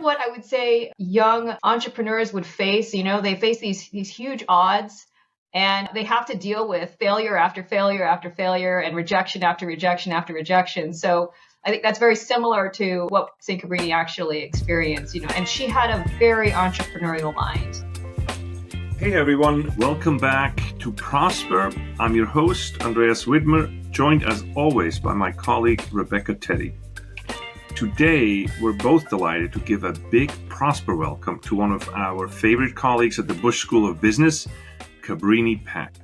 of what I would say young entrepreneurs would face. You know, they face these huge odds and they have to deal with failure after failure after failure and rejection after rejection after rejection. So I think that's very similar to what St. Cabrini actually experienced, you know, and she had a very entrepreneurial mind. Hey everyone, welcome back to Prosper. I'm your host, Andreas Widmer, joined as always by my colleague, Rebecca Teddy. Today, we're both delighted to give a big Prosper welcome to one of our favorite colleagues at the Bush School of Business, Cabrini Pak.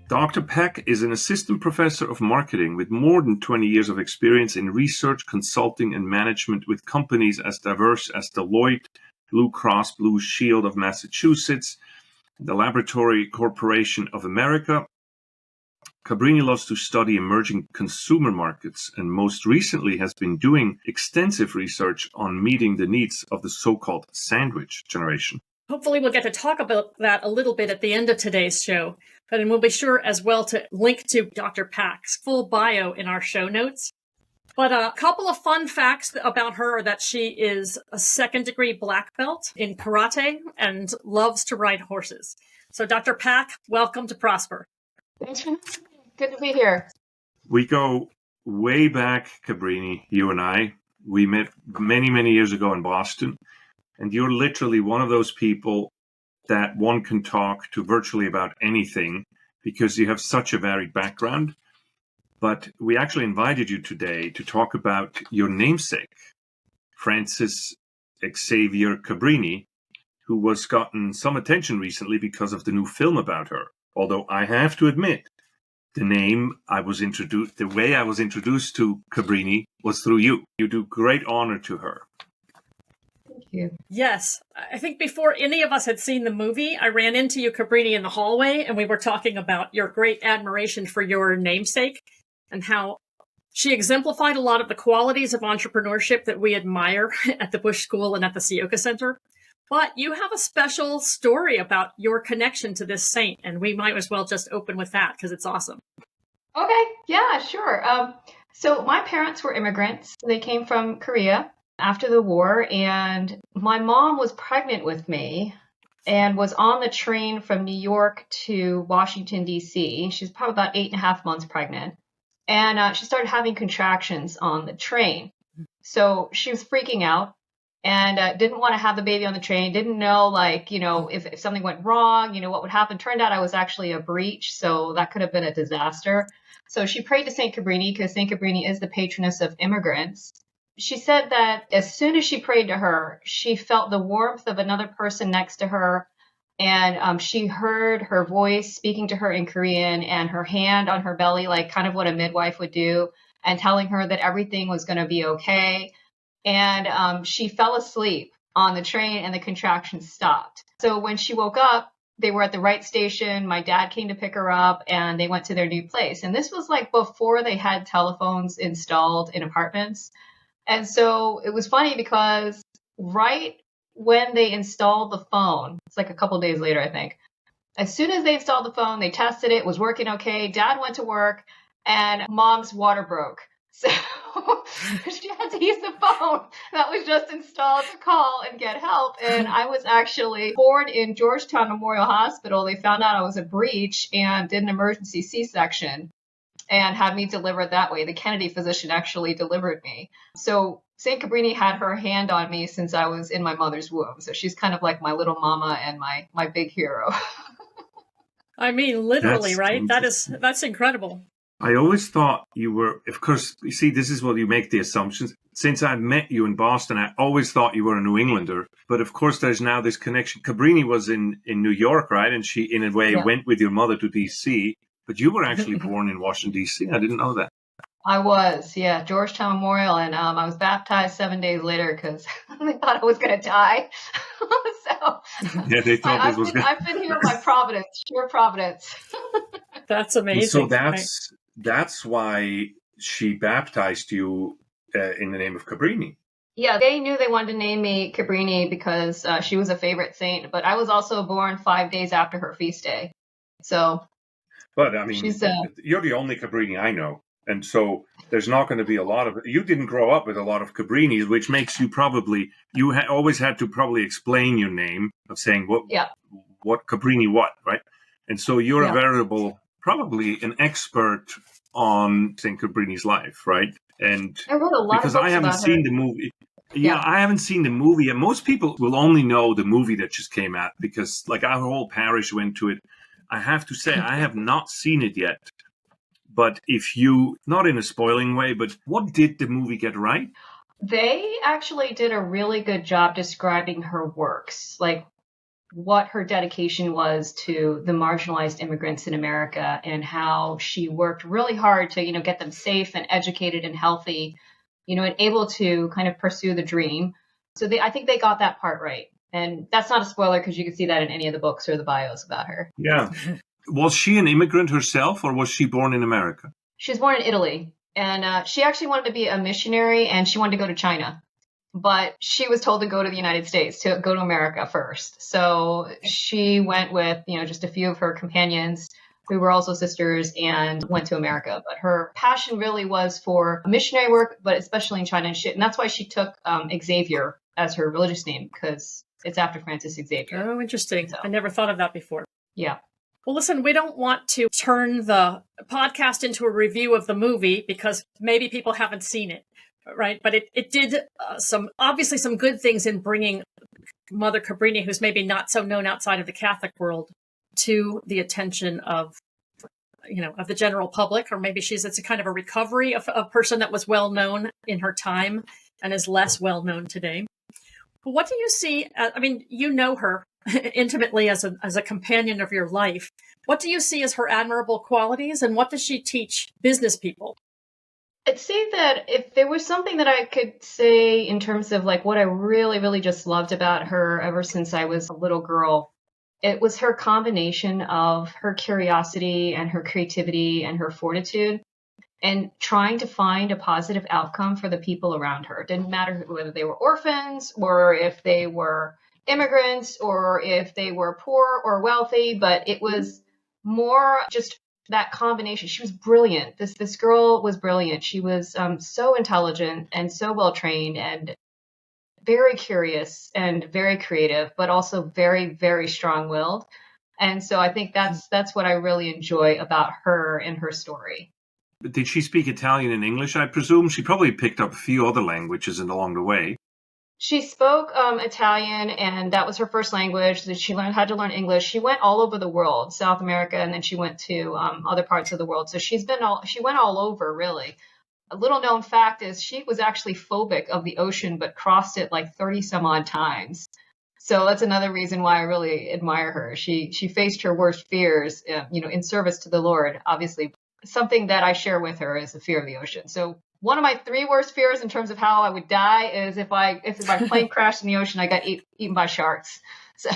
Dr. Pak is an assistant professor of marketing with more than 20 years of experience in research, consulting, and management with companies as diverse as Deloitte, Blue Cross Blue Shield of Massachusetts, the Laboratory Corporation of America. Cabrini loves to study emerging consumer markets and most recently has been doing extensive research on meeting the needs of the so-called sandwich generation. Hopefully we'll get to talk about that a little bit at the end of today's show, but we'll be sure as well to link to Dr. Pak's full bio in our show notes. But a couple of fun facts about her are that she is a second-degree black belt in karate and loves to ride horses. So Dr. Pak, welcome to Prosper. Thanks for having me. Good to be here. We go way back, Cabrini, you and I. We met many, many years ago in Boston, and you're literally one of those people that one can talk to virtually about anything because you have such a varied background. But we actually invited you today to talk about your namesake, Frances Xavier Cabrini, who was gotten some attention recently because of the new film about her. Although I have to admit, the way I was introduced to Cabrini was through you. You do great honor to her. Thank you. Yes. I think before any of us had seen the movie, I ran into you, Cabrini, in the hallway, and we were talking about your great admiration for your namesake and how she exemplified a lot of the qualities of entrepreneurship that we admire at the Bush School and at the Sioka Center. But you have a special story about your connection to this saint, and we might as well just open with that because it's awesome. Okay, yeah, sure. So my parents were immigrants. They came from Korea after the war, and my mom was pregnant with me and was on the train from New York to Washington, D.C. She's probably about 8.5 months pregnant. And she started having contractions on the train. So she was freaking out and didn't want to have the baby on the train, didn't know, if something went wrong, what would happen. Turned out I was actually a breech, so that could have been a disaster. So she prayed to St. Cabrini because St. Cabrini is the patroness of immigrants. She said that as soon as she prayed to her, she felt the warmth of another person next to her. And she heard her voice speaking to her in Korean and her hand on her belly, like kind of what a midwife would do, and telling her that everything was going to be okay. And she fell asleep on the train and the contractions stopped. So when she woke up, they were at the right station. My dad came to pick her up and they went to their new place. And this was like before they had telephones installed in apartments. And so it was funny because right when they installed the phone, it's like a couple days later, I think. As soon as they installed the phone, they tested it, was working okay. Dad went to work and mom's water broke. So she had to use the phone that was just installed to call and get help. And I was actually born in Georgetown Memorial Hospital. They found out I was a breech and did an emergency C-section and had me delivered that way. The Kennedy physician actually delivered me. So St. Cabrini had her hand on me since I was in my mother's womb. So she's kind of like my little mama and my big hero. I mean, literally, right? That's incredible. I always thought you were, of course, you see, this is what you make the assumptions. Since I met you in Boston, I always thought you were a New Englander. But of course, there's now this connection. Cabrini was in New York, right? And she, in a way, went with your mother to D.C. But you were actually born in Washington, D.C. I didn't know that. I was, yeah, Georgetown Memorial. And I was baptized 7 days later because they thought I was going to die. Yeah, they thought I've been here by providence, sheer providence. That's amazing. So that's why she baptized you in the name of Cabrini. Yeah, they knew they wanted to name me Cabrini because she was a favorite saint, but I was also born 5 days after her feast day. So, but I mean, you're the only Cabrini I know. And so there's not going to be a lot of, you didn't grow up with a lot of Cabrinis, which makes you probably, always had to probably explain your name of saying what Cabrini what, right? And so you're a veritable, probably an expert on St. Cabrini's life, right? And I wrote a lot because of books I haven't about seen her. the movie. Yeah, I haven't seen the movie. And most people will only know the movie that just came out because like our whole parish went to it. I have to say, I have not seen it yet. But if you, not in a spoiling way, but what did the movie get right? They actually did a really good job describing her works, like what her dedication was to the marginalized immigrants in America and how she worked really hard to, get them safe and educated and healthy, and able to kind of pursue the dream. So I think they got that part right. And that's not a spoiler because you can see that in any of the books or the bios about her. Yeah. Was she an immigrant herself or was she born in America? She was born in Italy and she actually wanted to be a missionary and she wanted to go to China. But she was told to go to the United States, to go to America first. So she went with, just a few of her companions who were also sisters and went to America. But her passion really was for missionary work, but especially in China and shit. And that's why she took Xavier as her religious name because it's after Francis Xavier. Oh, interesting. So, I never thought of that before. Yeah. Well, listen, we don't want to turn the podcast into a review of the movie because maybe people haven't seen it, right? But it did some good things in bringing Mother Cabrini, who's maybe not so known outside of the Catholic world, to the attention of the general public, or maybe it's a kind of a recovery of a person that was well known in her time and is less well known today. But what do you see? You know her intimately as a companion of your life. What do you see as her admirable qualities, and what does she teach business people? I'd say that if there was something that I could say in terms of like what I really, really just loved about her ever since I was a little girl, it was her combination of her curiosity and her creativity and her fortitude and trying to find a positive outcome for the people around her. It didn't matter whether they were orphans or if they were immigrants or if they were poor or wealthy, but it was more just that combination. She was brilliant. This girl was brilliant. She was so intelligent and so well trained and very curious and very creative, but also very, very strong-willed. And so I think that's what I really enjoy about her and her story. Did she speak Italian and English, I presume? She probably picked up a few other languages along the way. She spoke Italian, and that was her first language. That she had to learn English. She went all over the world, South America, and then she went to other parts of the world. So she went all over, really. A little known fact is she was actually phobic of the ocean, but crossed it like 30 some odd times. So that's another reason why I really admire her. She faced her worst fears, in service to the Lord. Obviously, something that I share with her is the fear of the ocean. So one of my 3 worst fears in terms of how I would die is if my plane crashed in the ocean, I got eaten by sharks. So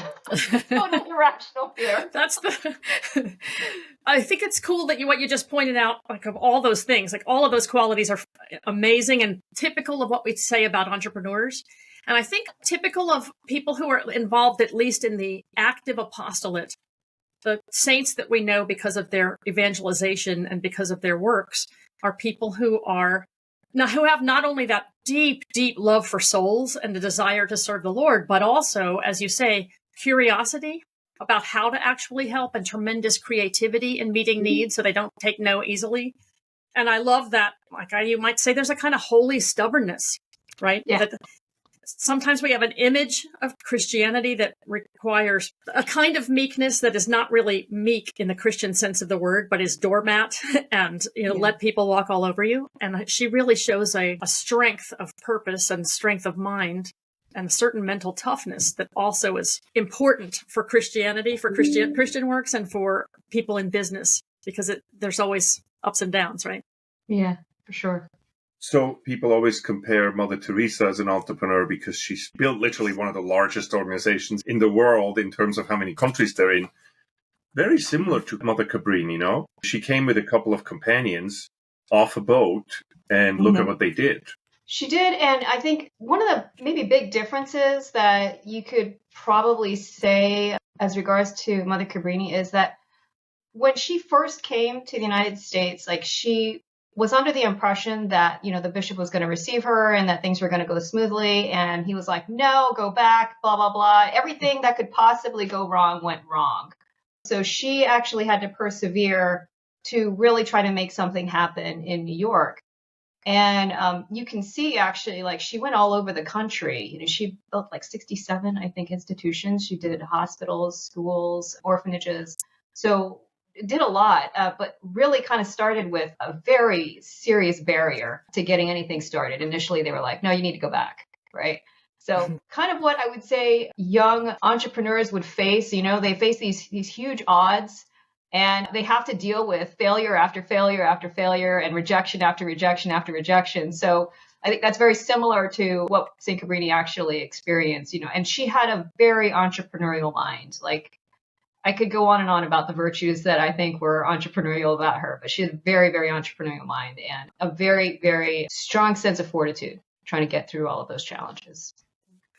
an irrational fear. I think it's cool that what you just pointed out, like of all those things, like all of those qualities are amazing and typical of what we say about entrepreneurs. And I think typical of people who are involved, at least in the active apostolate, the saints that we know because of their evangelization and because of their works are people who have not only that deep, deep love for souls and the desire to serve the Lord, but also, as you say, curiosity about how to actually help and tremendous creativity in meeting needs so they don't take no easily. And I love that, you might say there's a kind of holy stubbornness, right? Yeah. That sometimes we have an image of Christianity that requires a kind of meekness that is not really meek in the Christian sense of the word, but is doormat and let people walk all over you. And she really shows a strength of purpose and strength of mind and a certain mental toughness that also is important for Christianity, for Christian works, and for people in business, because there's always ups and downs, right? Yeah, for sure. So people always compare Mother Teresa as an entrepreneur because she's built literally one of the largest organizations in the world in terms of how many countries they're in. Very similar to Mother Cabrini, She came with a couple of companions off a boat and look at what they did. She did. And I think one of the maybe big differences that you could probably say as regards to Mother Cabrini is that when she first came to the United States, like she was under the impression that, the bishop was going to receive her and that things were going to go smoothly. And he was like, no, go back, blah, blah, blah. Everything that could possibly go wrong went wrong. So she actually had to persevere to really try to make something happen in New York. And you can see actually, like, she went all over the country. She built like 67, I think, institutions. She did hospitals, schools, orphanages. So did a lot, but really kind of started with a very serious barrier to getting anything started. Initially, they were like, no, you need to go back, right? So kind of what I would say young entrepreneurs would face. They face these huge odds, and they have to deal with failure after failure after failure and rejection after rejection after rejection. So I think that's very similar to what St. Cabrini actually experienced, and she had a very entrepreneurial mind. Like, I could go on and on about the virtues that I think were entrepreneurial about her, but she had a very, very entrepreneurial mind and a very, very strong sense of fortitude trying to get through all of those challenges.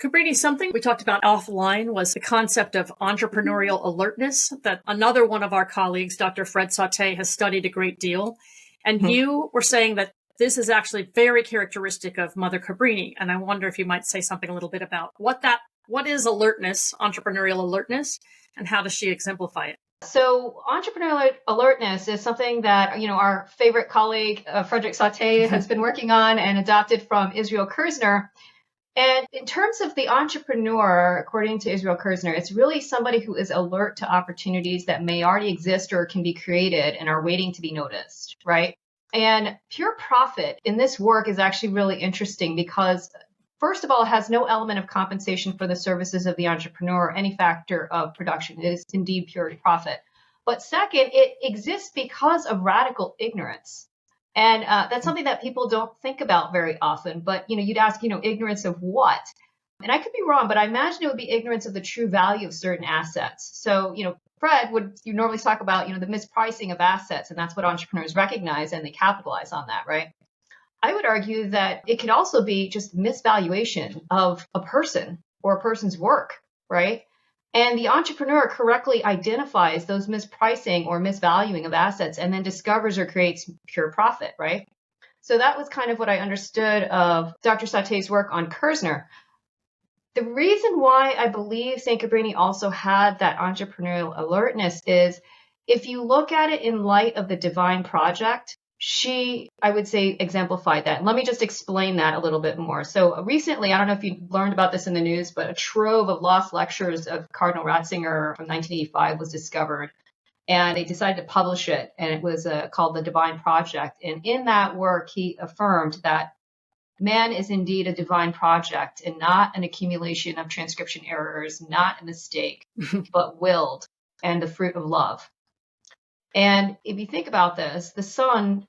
Cabrini, something we talked about offline was the concept of entrepreneurial alertness that another one of our colleagues, Dr. Fred Sauté, has studied a great deal. And you were saying that this is actually very characteristic of Mother Cabrini. And I wonder if you might say something a little bit about what is alertness, entrepreneurial alertness, and how does she exemplify it? So entrepreneurial alertness is something that, our favorite colleague, Frederick Sauté, has been working on and adopted from Israel Kirzner. And in terms of the entrepreneur, according to Israel Kirzner, it's really somebody who is alert to opportunities that may already exist or can be created and are waiting to be noticed, right? And pure profit in this work is actually really interesting because, first of all, it has no element of compensation for the services of the entrepreneur or any factor of production. It is indeed pure profit. But second, it exists because of radical ignorance. And that's something that people don't think about very often. But, you'd ask, ignorance of what? And I could be wrong, but I imagine it would be ignorance of the true value of certain assets. So, Fred you normally talk about, the mispricing of assets, and that's what entrepreneurs recognize and they capitalize on that, right? I would argue that it could also be just misvaluation of a person or a person's work, right? And the entrepreneur correctly identifies those mispricing or misvaluing of assets and then discovers or creates pure profit, right? So that was kind of what I understood of Dr. Sauté's work on Kirzner. The reason why I believe St. Cabrini also had that entrepreneurial alertness is if you look at it in light of the divine project, she, I would say, exemplified that. Let me just explain that a little bit more. So recently, I don't know if you learned about this in the news, but a trove of lost lectures of Cardinal Ratzinger from 1985 was discovered. And they decided to publish it. And it was called The Divine Project. And in that work, he affirmed that man is indeed a divine project and not an accumulation of transcription errors, not a mistake, but willed and the fruit of love. And if you think about this, the Son,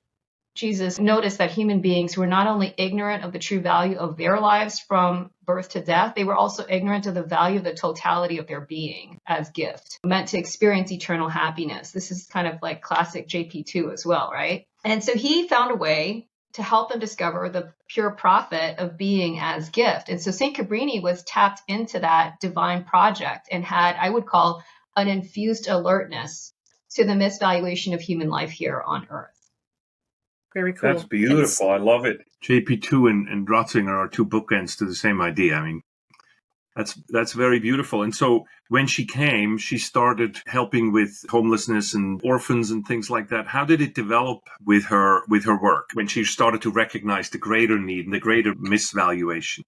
Jesus, noticed that human beings were not only ignorant of the true value of their lives from birth to death, they were also ignorant of the value of the totality of their being as gift, meant to experience eternal happiness. This is kind of like classic JP2 as well, right? And so he found a way to help them discover the pure profit of being as gift. And so St. Cabrini was tapped into that divine project and had, I would call, an infused alertness to the misvaluation of human life here on earth. Very cool. That's beautiful. I love it. JP2 and Ratzinger are two bookends to the same idea. I mean, that's very beautiful. And so when she came, she started helping with homelessness and orphans and things like that. How did it develop with her work when she started to recognize the greater need and the greater misvaluation?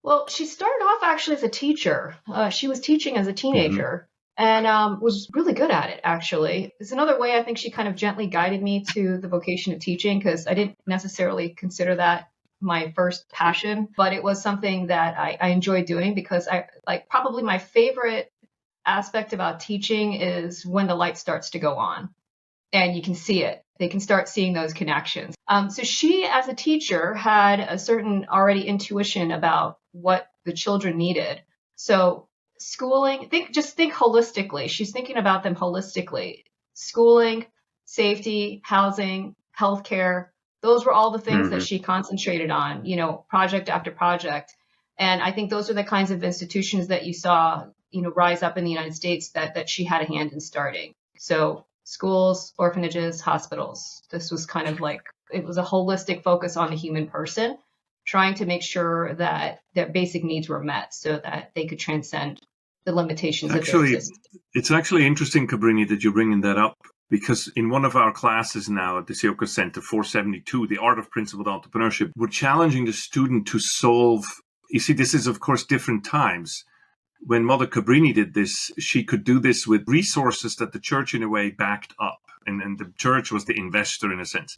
Well, she started off actually as a teacher. She was teaching as a teenager. And was really good at it, actually. It's another way I think she kind of gently guided me to the vocation of teaching, because I didn't necessarily consider that my first passion, but it was something that I enjoyed doing because probably my favorite aspect about teaching is when the light starts to go on and you can see it. They can start seeing those connections. So she, as a teacher, had a certain already intuition about what the children needed. So schooling, think holistically. She's thinking about them holistically. Schooling, safety, housing, healthcare. Those were all the things that she concentrated on, project after project. And I think those are the kinds of institutions that you saw, rise up in the United States that she had a hand in starting. So schools, orphanages, hospitals. This was kind of like, it was a holistic focus on the human person, trying to make sure that their basic needs were met so that they could transcend the limitations of their existence. It's actually interesting, Cabrini, that you're bringing that up, because in one of our classes now at the Sioka Center 472, The Art of Principled Entrepreneurship, we're challenging the student to solve, you see, this is of course different times. When Mother Cabrini did this, she could do this with resources that the church in a way backed up. And the church was the investor in a sense.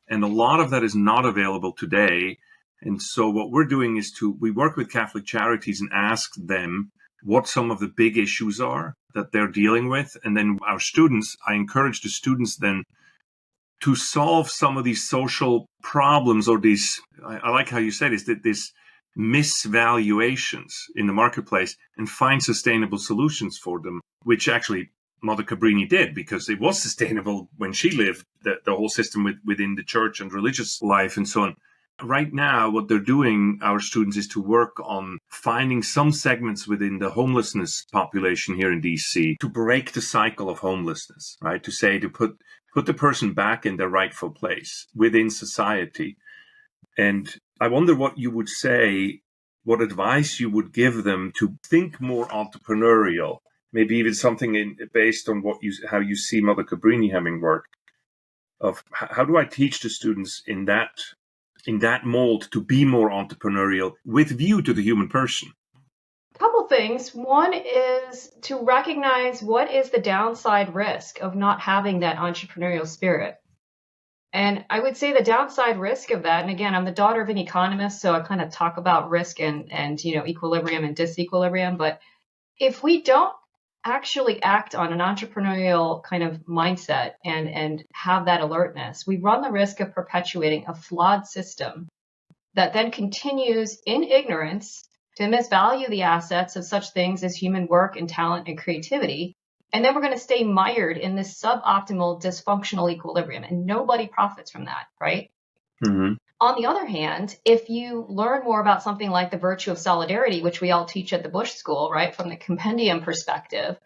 And a lot of that is not available today. And so what we're doing is we work with Catholic Charities and ask them what some of the big issues are that they're dealing with. And then our students, I encourage the students then to solve some of these social problems, or these, I like how you said is that this misvaluations in the marketplace, and find sustainable solutions for them, which actually Mother Cabrini did, because it was sustainable when she lived, the whole system within the church and religious life and so on. Right now, what they're doing, our students, is to work on finding some segments within the homelessness population here in DC to break the cycle of homelessness, right? To say, to put the person back in their rightful place within society. And I wonder what you would say, what advice you would give them to think more entrepreneurial, maybe even something based on how you see Mother Cabrini having worked. Of how do I teach the students in that mold to be more entrepreneurial with view to the human person? A couple things. One is to recognize what is the downside risk of not having that entrepreneurial spirit. And I would say the downside risk of that, and again, I'm the daughter of an economist, so I kind of talk about risk and equilibrium and disequilibrium. But if we don't actually act on an entrepreneurial kind of mindset and have that alertness, we run the risk of perpetuating a flawed system that then continues in ignorance to misvalue the assets of such things as human work and talent and creativity. And then we're going to stay mired in this suboptimal, dysfunctional equilibrium, and nobody profits from that, right? Mm-hmm. On the other hand, if you learn more about something like the virtue of solidarity, which we all teach at the Bush School, right, from the compendium perspective,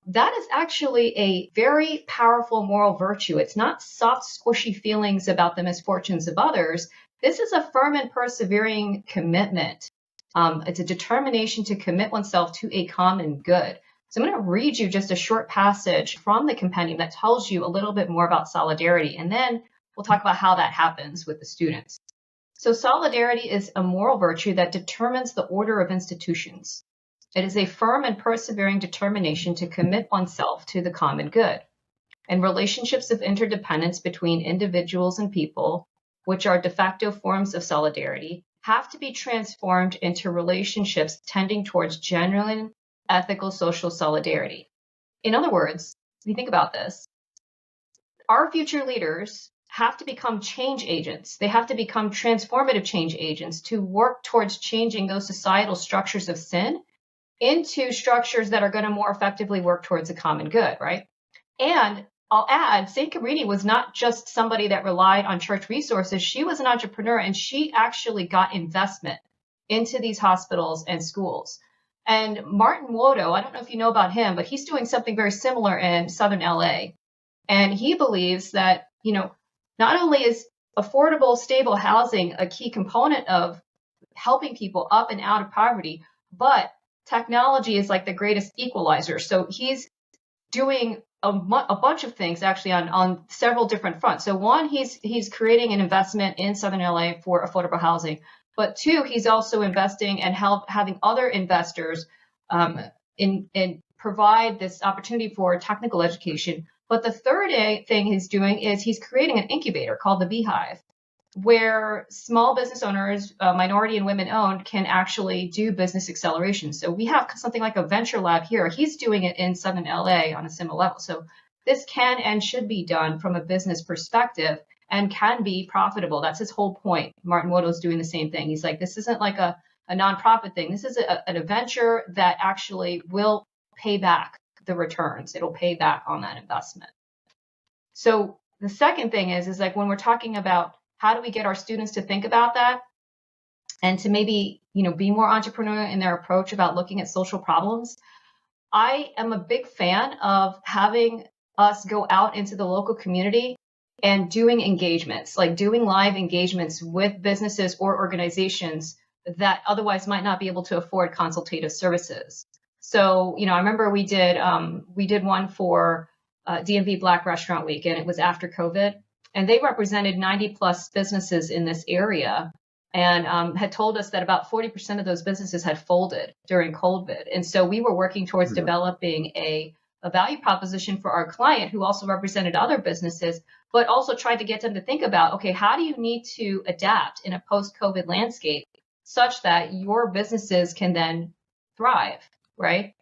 that is actually a very powerful moral virtue. It's not soft, squishy feelings about the misfortunes of others. This is a firm and persevering commitment. It's a determination to commit oneself to a common good. So I'm going to read you just a short passage from the compendium that tells you a little bit more about solidarity, and then we'll talk about how that happens with the students. So solidarity is a moral virtue that determines the order of institutions. It is a firm and persevering determination to commit oneself to the common good. And relationships of interdependence between individuals and people, which are de facto forms of solidarity, have to be transformed into relationships tending towards genuine ethical social solidarity. In other words, if you think about this, our future leaders have to become change agents. They have to become transformative change agents to work towards changing those societal structures of sin into structures that are going to more effectively work towards a common good, right? And I'll add, St. Cabrini was not just somebody that relied on church resources. She was an entrepreneur, and she actually got investment into these hospitals and schools. And Martin Wodo, I don't know if you know about him, but he's doing something very similar in Southern LA. And he believes that, not only is affordable, stable housing a key component of helping people up and out of poverty, but technology is like the greatest equalizer. So he's doing a bunch of things actually on several different fronts. So one, he's creating an investment in Southern LA for affordable housing. But two, he's also investing and having other investors in provide this opportunity for technical education. But the third thing he's doing is he's creating an incubator called the Beehive, where small business owners, minority and women owned, can actually do business acceleration. So we have something like a venture lab here. He's doing it in Southern LA on a similar level. So this can and should be done from a business perspective and can be profitable. That's his whole point. Martin Wodo's doing the same thing. He's like, this isn't like a nonprofit thing. This is an venture that actually will pay back the returns. It'll pay back on that investment. So the second thing is like when we're talking about how do we get our students to think about that and to maybe, be more entrepreneurial in their approach about looking at social problems, I am a big fan of having us go out into the local community and doing engagements, like doing live engagements with businesses or organizations that otherwise might not be able to afford consultative services. So, I remember we did one for DMV Black Restaurant Week, and it was after COVID, and they represented 90 plus businesses in this area, and had told us that about 40% of those businesses had folded during COVID. And so we were working towards developing a value proposition for our client, who also represented other businesses, but also tried to get them to think about, okay, how do you need to adapt in a post-COVID landscape such that your businesses can then thrive, right?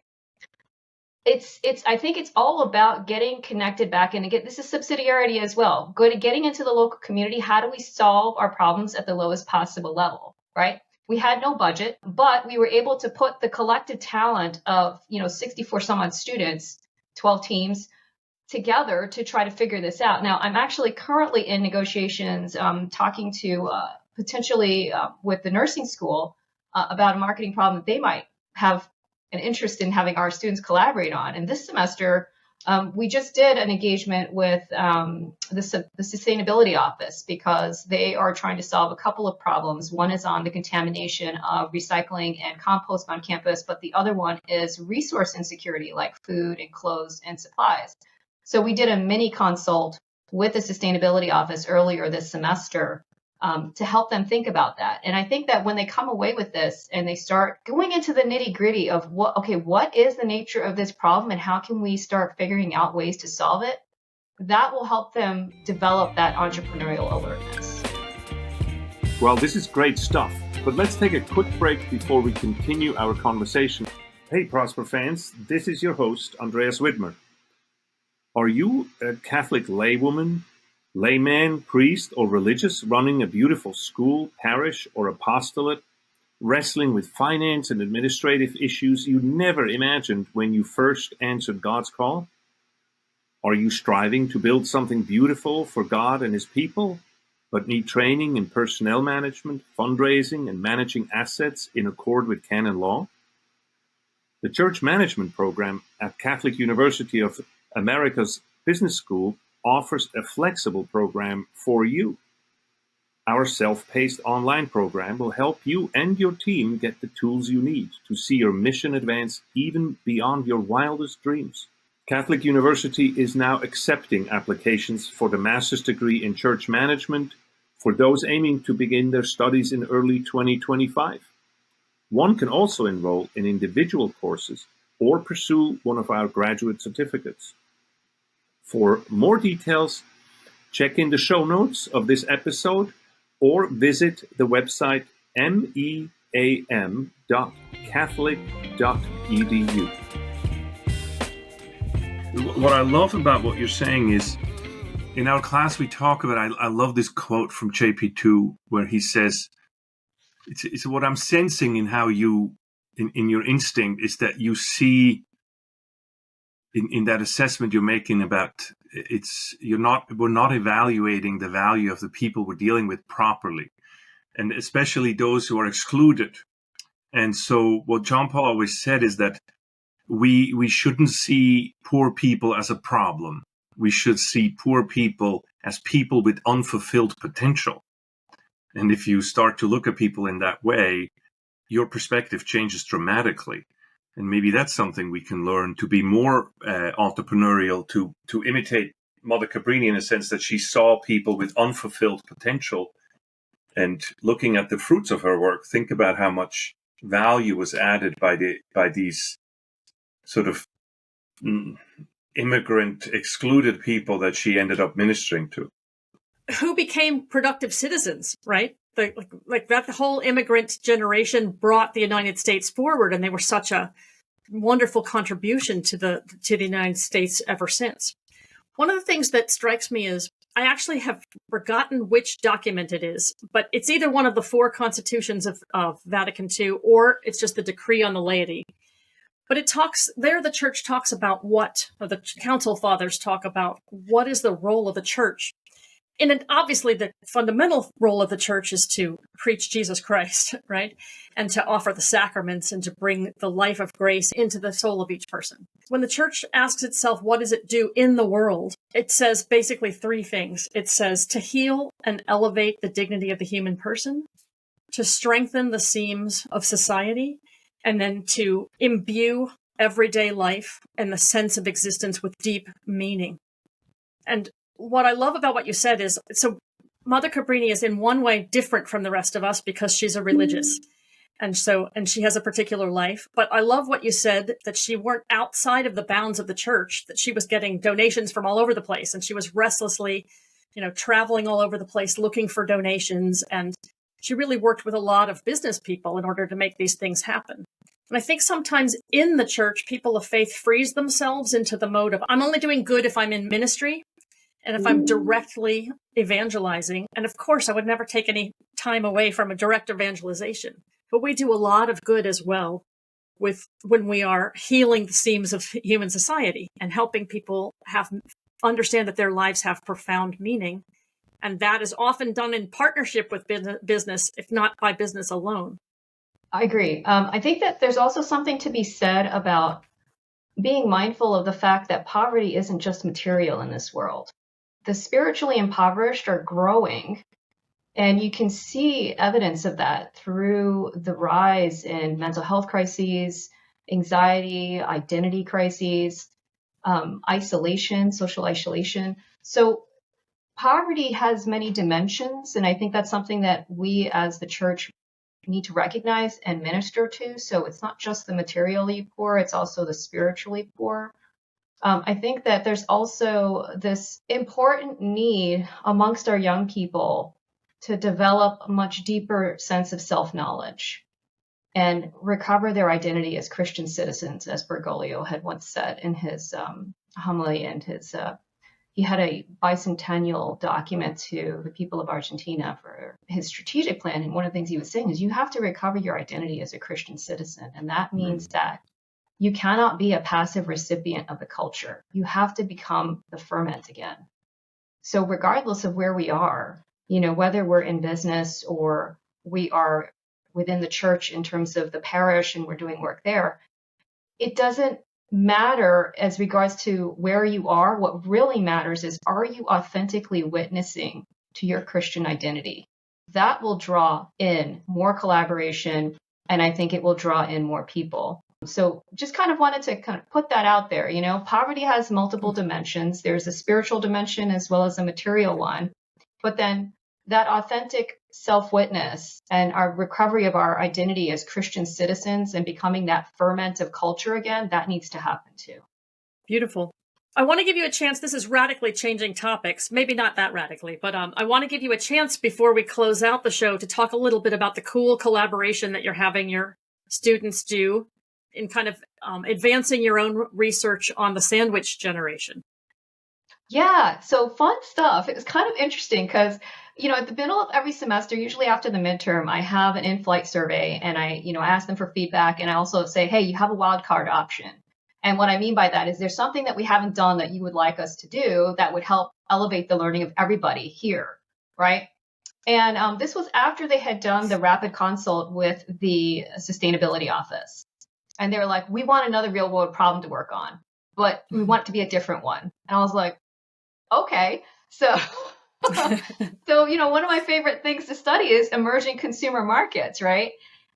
I think it's all about getting connected back in. Again, this is subsidiarity as well. Getting into the local community. How do we solve our problems at the lowest possible level, right? We had no budget, but we were able to put the collective talent of, 64 some odd students, 12 teams together to try to figure this out. Now, I'm actually currently in negotiations, talking to potentially with the nursing school about a marketing problem that they might have an interest in having our students collaborate on. And this semester, we just did an engagement with the sustainability office, because they are trying to solve a couple of problems. One is on the contamination of recycling and compost on campus, but the other one is resource insecurity, like food and clothes and supplies. So we did a mini consult with the sustainability office earlier this semester to help them think about that. And I think that when they come away with this and they start going into the nitty gritty of what is the nature of this problem and how can we start figuring out ways to solve it, that will help them develop that entrepreneurial alertness. Well, this is great stuff, but let's take a quick break before we continue our conversation. Hey, Prosper fans, this is your host, Andreas Widmer. Are you a Catholic laywoman, layman, priest, or religious running a beautiful school, parish, or apostolate, wrestling with finance and administrative issues you never imagined when you first answered God's call? Are you striving to build something beautiful for God and His people, but need training in personnel management, fundraising, and managing assets in accord with canon law? The Church Management Program at Catholic University of America's Business School offers a flexible program for you. Our self-paced online program will help you and your team get the tools you need to see your mission advance even beyond your wildest dreams. Catholic University is now accepting applications for the master's degree in church management for those aiming to begin their studies in early 2025. One can also enroll in individual courses or pursue one of our graduate certificates. For more details, check in the show notes of this episode or visit the website meam.catholic.edu. What I love about what you're saying is, in our class we talk about, I love this quote from JP2 where he says, it's what I'm sensing in how you, in your instinct, is that you see in that assessment you're making about we're not evaluating the value of the people we're dealing with properly, and especially those who are excluded. And so what John Paul always said is that we shouldn't see poor people as a problem. We should see poor people as people with unfulfilled potential. And if you start to look at people in that way, your perspective changes dramatically. And maybe that's something we can learn to be more entrepreneurial, to imitate Mother Cabrini in a sense that she saw people with unfulfilled potential, and looking at the fruits of her work, think about how much value was added by these sort of immigrant excluded people that she ended up ministering to. Who became productive citizens, right? Like that whole immigrant generation brought the United States forward, and they were such a wonderful contribution to the United States ever since. One of the things that strikes me is, I actually have forgotten which document it is, but it's either one of the 4 constitutions of Vatican II, or it's just the decree on the laity. But it talks there, the church talks about the council fathers talk about what is the role of the church. obviously the fundamental role of the church is to preach Jesus Christ, right? And to offer the sacraments and to bring the life of grace into the soul of each person. When the church asks itself, what does it do in the world? It says basically three things. It says to heal and elevate the dignity of the human person, to strengthen the seams of society, and then to imbue everyday life and the sense of existence with deep meaning. And what I love about what you said is, so Mother Cabrini is in one way different from the rest of us because she's a religious. And she has a particular life. But I love what you said, that she weren't outside of the bounds of the church, that she was getting donations from all over the place. And she was restlessly, traveling all over the place, looking for donations. And she really worked with a lot of business people in order to make these things happen. And I think sometimes in the church, people of faith freeze themselves into the mode of, I'm only doing good if I'm in ministry and if I'm directly evangelizing. And of course, I would never take any time away from a direct evangelization. But we do a lot of good as well when we are healing the seams of human society and helping people understand that their lives have profound meaning. And that is often done in partnership with business, if not by business alone. I agree. I think that there's also something to be said about being mindful of the fact that poverty isn't just material in this world. The spiritually impoverished are growing, and you can see evidence of that through the rise in mental health crises, anxiety, identity crises, isolation, social isolation. So poverty has many dimensions, and I think that's something that we as the church need to recognize and minister to. So it's not just the materially poor, it's also the spiritually poor. I think that there's also this important need amongst our young people to develop a much deeper sense of self-knowledge and recover their identity as Christian citizens, as Bergoglio had once said in his homily and he had a bicentennial document to the people of Argentina for his strategic plan. And one of the things he was saying is you have to recover your identity as a Christian citizen. And that means that you cannot be a passive recipient of the culture. You have to become the ferment again. So regardless of where we are, whether we're in business or we are within the church in terms of the parish and we're doing work there, it doesn't matter as regards to where you are. What really matters is, are you authentically witnessing to your Christian identity? That will draw in more collaboration, and I think it will draw in more people. So just kind of wanted to put that out there. Poverty has multiple dimensions. There's a spiritual dimension as well as a material one. But then that authentic self-witness and our recovery of our identity as Christian citizens and becoming that ferment of culture again, that needs to happen too. Beautiful. I want to give you a chance. This is radically changing topics. Maybe not that radically, but I want to give you a chance before we close out the show to talk a little bit about the cool collaboration that you're having your students do in kind of advancing your own research on the sandwich generation. Yeah, so fun stuff. It was kind of interesting because, at the middle of every semester, usually after the midterm, I have an in-flight survey and I ask them for feedback, and I also say, hey, you have a wild card option. And what I mean by that is there's something that we haven't done that you would like us to do that would help elevate the learning of everybody here, right? And this was after they had done the rapid consult with the sustainability office. And they were like, we want another real world problem to work on, but we want it to be a different one. And I was like, okay. So, one of my favorite things to study is emerging consumer markets, right?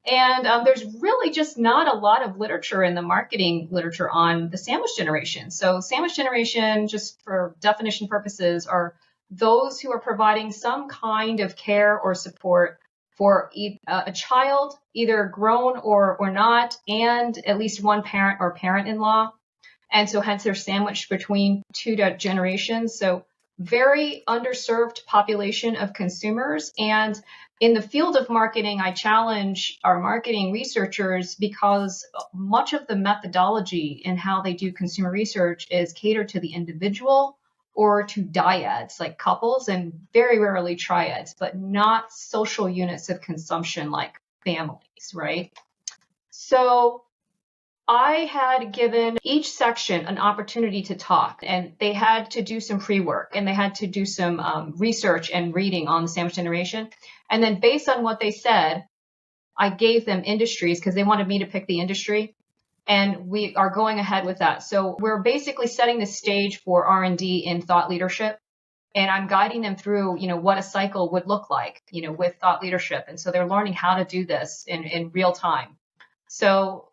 And there's really just not a lot of literature in the marketing literature on the sandwich generation. So sandwich generation, just for definition purposes, are those who are providing some kind of care or support for a child, either grown or not, and at least one parent or parent-in-law. And so hence they're sandwiched between two generations. So very underserved population of consumers. And in the field of marketing, I challenge our marketing researchers because much of the methodology in how they do consumer research is catered to the individual or to dyads like couples and very rarely triads, but not social units of consumption like families, right? So I had given each section an opportunity to talk, and they had to do some pre-work, and they had to do some research and reading on the sandwich generation. And then based on what they said, I gave them industries because they wanted me to pick the industry. And we are going ahead with that. So we're basically setting the stage for R&D in thought leadership. And I'm guiding them through, what a cycle would look like, with thought leadership. And so they're learning how to do this in real time. So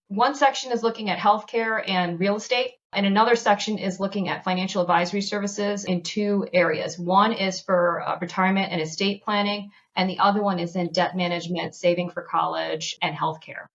one section is looking at healthcare and real estate, and another section is looking at financial advisory services in two areas. One is for retirement and estate planning, and the other one is in debt management, saving for college, and healthcare.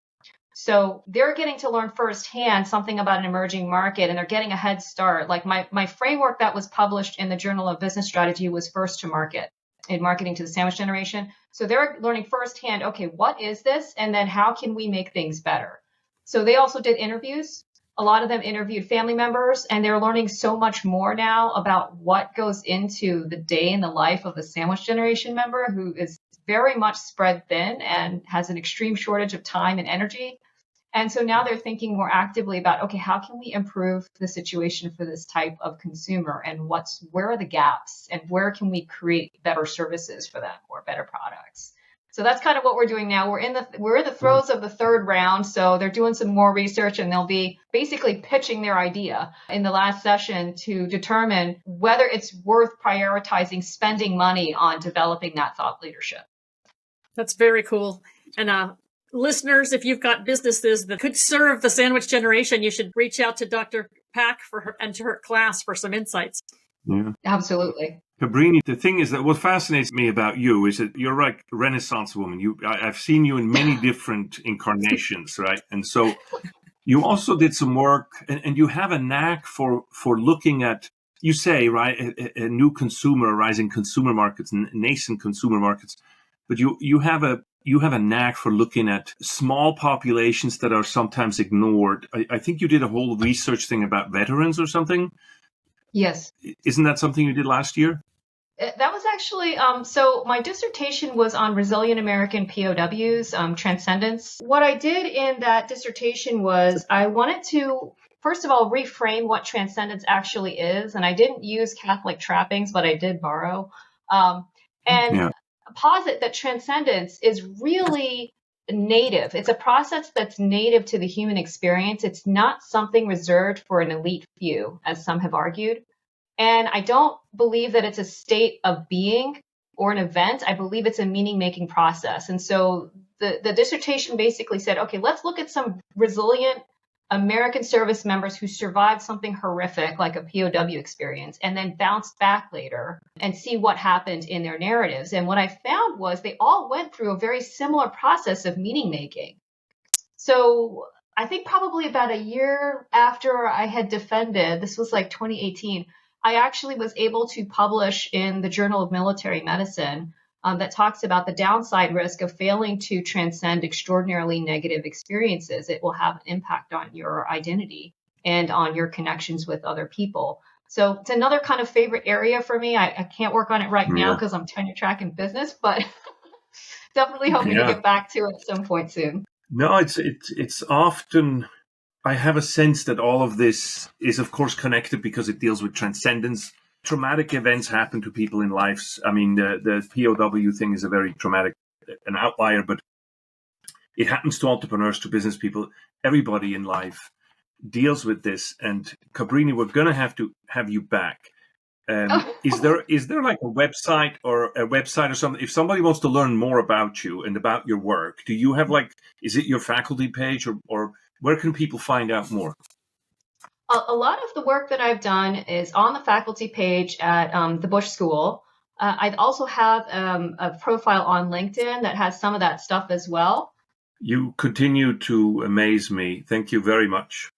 So they're getting to learn firsthand something about an emerging market, and they're getting a head start. Like my framework that was published in the Journal of Business Strategy was first to market in marketing to the sandwich generation. So they're learning firsthand, okay, what is this? And then how can we make things better? So they also did interviews. A lot of them interviewed family members, and they're learning so much more now about what goes into the day in the life of a sandwich generation member who is very much spread thin and has an extreme shortage of time and energy. And so now they're thinking more actively about, okay, how can we improve the situation for this type of consumer, and where are the gaps, and where can we create better services for them or better products? So that's kind of what we're doing now. We're in the throes of the third round. So they're doing some more research, and they'll be basically pitching their idea in the last session to determine whether it's worth prioritizing spending money on developing that thought leadership. That's very cool. And listeners, if you've got businesses that could serve the sandwich generation, you should reach out to Dr. Pak and to her class for some insights. Yeah, absolutely. Cabrini, the thing is that what fascinates me about you is that you're like a Renaissance woman. I've seen you in many different incarnations, right? And so you also did some work, and you have a knack for looking at, you say, right, a new consumer, rising consumer markets, nascent consumer markets, but you have a knack for looking at small populations that are sometimes ignored. I think you did a whole research thing about veterans or something. Yes. Isn't that something you did last year? That was actually, so my dissertation was on resilient American POWs, transcendence. What I did in that dissertation was I wanted to, first of all, reframe what transcendence actually is. And I didn't use Catholic trappings, but I did borrow. Posit that transcendence is really native. It's a process that's native to the human experience. It's not something reserved for an elite few, as some have argued. And I don't believe that it's a state of being or an event. I believe it's a meaning-making process. And so the dissertation basically said, okay, let's look at some resilient American service members who survived something horrific like a POW experience and then bounced back later and see what happened in their narratives. And what I found was they all went through a very similar process of meaning-making. So I think probably about a year after I had defended, this was like 2018, I actually was able to publish in the Journal of Military Medicine that talks about the downside risk of failing to transcend extraordinarily negative experiences. It will have an impact on your identity and on your connections with other people. So it's another kind of favorite area for me. I can't work on it right now because I'm tenure track in business, but definitely hoping to get back to it at some point soon. No, it's often, I have a sense that all of this is, of course, connected because it deals with transcendence. Traumatic events happen to people in lives. I mean, the POW thing is a very traumatic, an outlier, but it happens to entrepreneurs, to business people. Everybody in life deals with this. And Cabrini, we're going to have you back. Is there like a website or something? If somebody wants to learn more about you and about your work, do you have is it your faculty page or where can people find out more? A lot of the work that I've done is on the faculty page at the Bush School. I also have a profile on LinkedIn that has some of that stuff as well. You continue to amaze me. Thank you very much.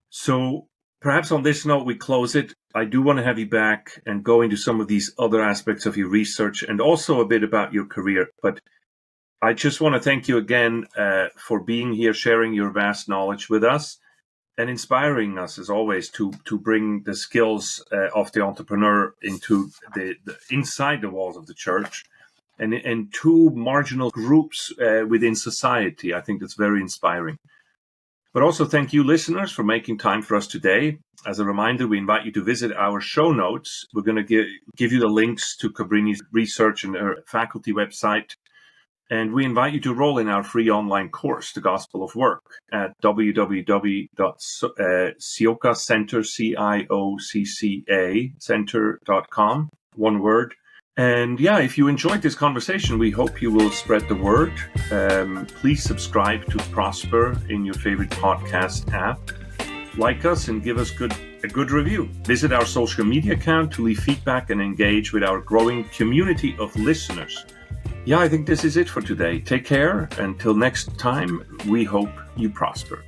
So perhaps on this note, we close it. I do want to have you back and go into some of these other aspects of your research and also a bit about your career. But I just want to thank you again for being here, sharing your vast knowledge with us, and inspiring us, as always, to bring the skills of the entrepreneur into the inside the walls of the church and to marginal groups within society. I think that's very inspiring. But also thank you, listeners, for making time for us today. As a reminder, we invite you to visit our show notes. We're going to give you the links to Cabrini's research and her faculty website. And we invite you to roll in our free online course, The Gospel of Work, at www.ciocca.com, one word. And yeah, if you enjoyed this conversation, we hope you will spread the word. Please subscribe to Prosper in your favorite podcast app. Like us and give us a good review. Visit our social media account to leave feedback and engage with our growing community of listeners. Yeah, I think this is it for today. Take care. Until next time, we hope you prosper.